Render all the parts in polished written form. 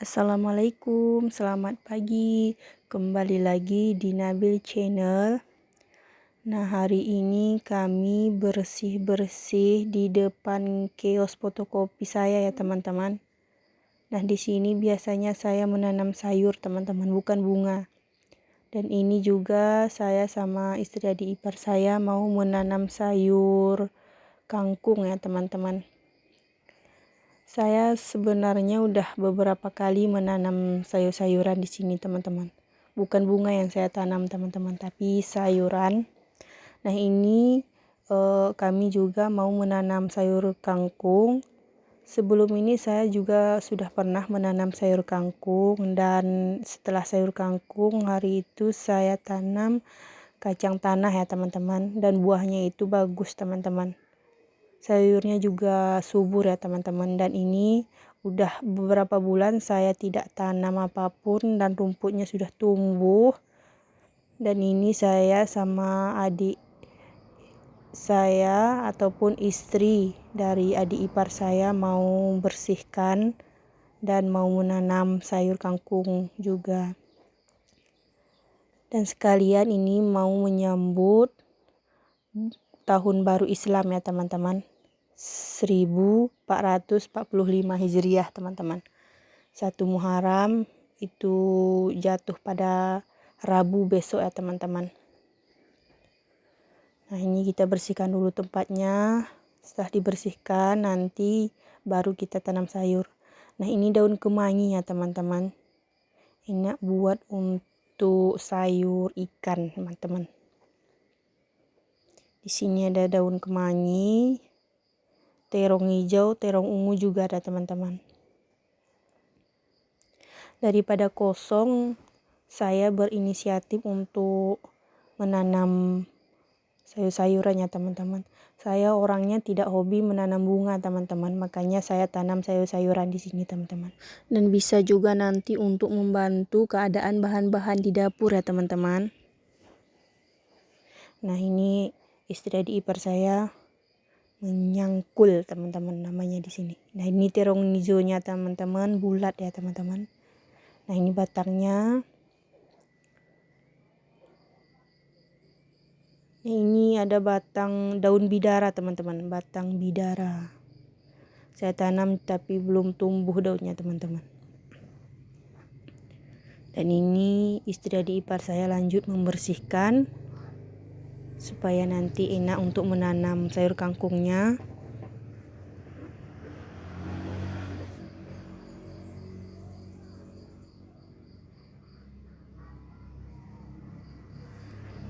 Assalamualaikum, selamat pagi. Kembali lagi di Nabil Channel. Nah, hari ini kami bersih-bersih di depan kios fotokopi saya ya, teman-teman. Nah, di sini biasanya saya menanam sayur, teman-teman, bukan bunga. Dan ini juga saya sama istri adik ipar saya mau menanam sayur kangkung ya, teman-teman. Saya sebenarnya udah beberapa kali menanam sayur-sayuran di sini, teman-teman. Bukan bunga yang saya tanam, teman-teman, tapi sayuran. Nah, ini kami juga mau menanam sayur kangkung. Sebelum ini saya juga sudah pernah menanam sayur kangkung, dan setelah sayur kangkung hari itu saya tanam kacang tanah ya, teman-teman, dan buahnya itu bagus, teman-teman. Sayurnya juga subur ya, teman-teman, dan ini udah beberapa bulan saya tidak tanam apapun dan rumputnya sudah tumbuh. Dan ini saya sama adik saya ataupun istri dari adik ipar saya mau bersihkan dan mau menanam sayur kangkung juga. Dan sekalian ini mau menyambut tahun baru Islam ya, teman-teman. 1445 Hijriah, teman-teman. 1 Muharram itu jatuh pada Rabu besok ya, teman-teman. Nah, ini kita bersihkan dulu tempatnya. Setelah dibersihkan nanti baru kita tanam sayur. Nah, ini daun kemangi ya, teman-teman. Enak buat untuk sayur ikan, teman-teman. Di sini ada daun kemangi, terong hijau, terong ungu juga ada, teman-teman. Daripada kosong, saya berinisiatif untuk menanam sayur-sayurannya, teman-teman. Saya orangnya tidak hobi menanam bunga, teman-teman. Makanya saya tanam sayur-sayuran di sini, teman-teman. Dan bisa juga nanti untuk membantu keadaan bahan-bahan di dapur ya, teman-teman. Nah, ini istri adik ipar saya menyangkul, teman-teman, namanya di sini. Nah, ini terong hijaunya, teman-teman, bulat ya, teman-teman. Nah, ini batangnya. Ini ada batang daun bidara, teman-teman, batang bidara. Saya tanam tapi belum tumbuh daunnya, teman-teman. Dan ini istri adik ipar saya lanjut membersihkan supaya nanti enak untuk menanam sayur kangkungnya.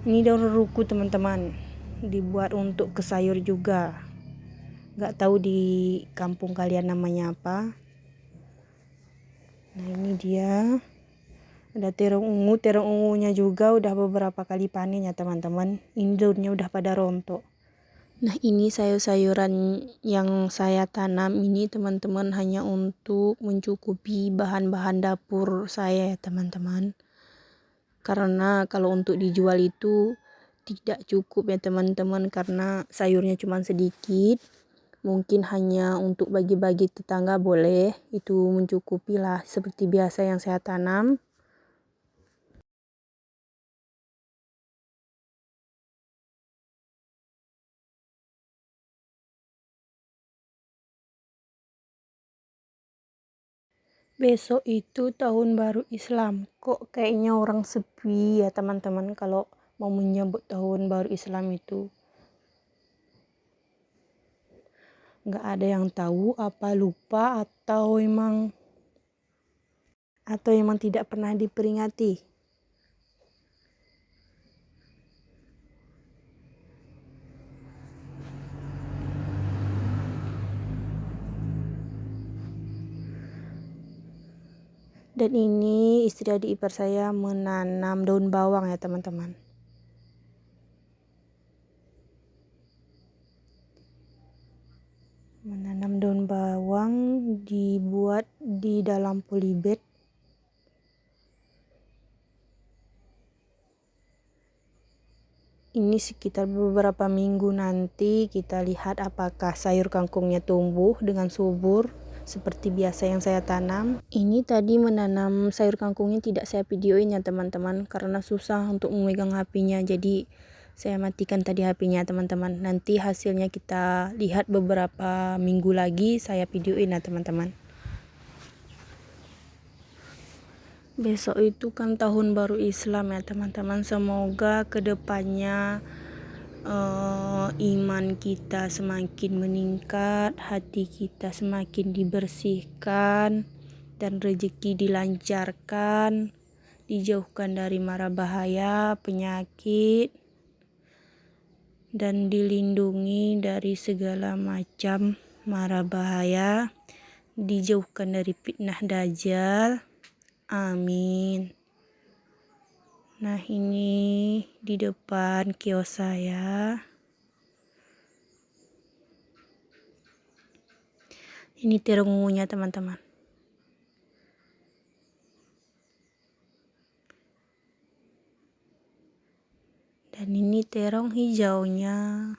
Ini daun ruku, teman-teman, dibuat untuk ke sayur juga. Gak tahu di kampung kalian namanya apa. Nah, ini dia. Ada terong ungunya juga udah beberapa kali panen ya, teman-teman. Ini daunnya udah pada rontok. Nah, ini sayur-sayuran yang saya tanam ini, teman-teman, hanya untuk mencukupi bahan-bahan dapur saya ya, teman-teman. Karena kalau untuk dijual itu tidak cukup ya, teman-teman, karena sayurnya cuma sedikit. Mungkin hanya untuk bagi-bagi tetangga boleh, itu mencukupi lah seperti biasa yang saya tanam. Besok itu tahun baru Islam. Kok kayaknya orang sepi ya, teman-teman, kalau mau menyambut tahun baru Islam itu. Nggak ada yang tahu, apa lupa atau emang tidak pernah diperingati. Dan ini istri adik ipar saya menanam daun bawang ya, teman-teman. Menanam daun bawang dibuat di dalam polybag. Ini sekitar beberapa minggu nanti kita lihat apakah sayur kangkungnya tumbuh dengan subur seperti biasa yang saya tanam. Ini tadi menanam sayur kangkungnya tidak saya videoin ya teman-teman, karena susah untuk memegang HP-nya, jadi saya matikan tadi HP-nya teman-teman. Nanti hasilnya kita lihat beberapa minggu lagi, saya videoin ya teman-teman. Besok itu kan tahun baru Islam ya teman-teman. Semoga kedepannya iman kita semakin meningkat, hati kita semakin dibersihkan, dan rezeki dilancarkan, dijauhkan dari mara bahaya, penyakit, dan dilindungi dari segala macam mara bahaya, dijauhkan dari fitnah dajjal. Amin. Nah, ini di depan kios saya. Ini terong ungunya teman-teman. Dan ini terong hijaunya.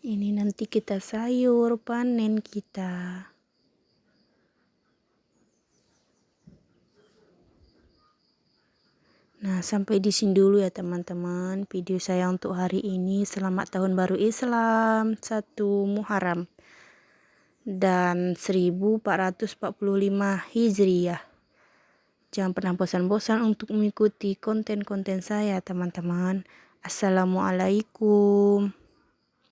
Ini nanti kita sayur panen kita. Nah, sampai di sini dulu ya teman-teman video saya untuk hari ini. Selamat tahun baru Islam 1 Muharram dan 1445 Hijriah. Jangan pernah bosan-bosan untuk mengikuti konten-konten saya teman-teman. Assalamualaikum.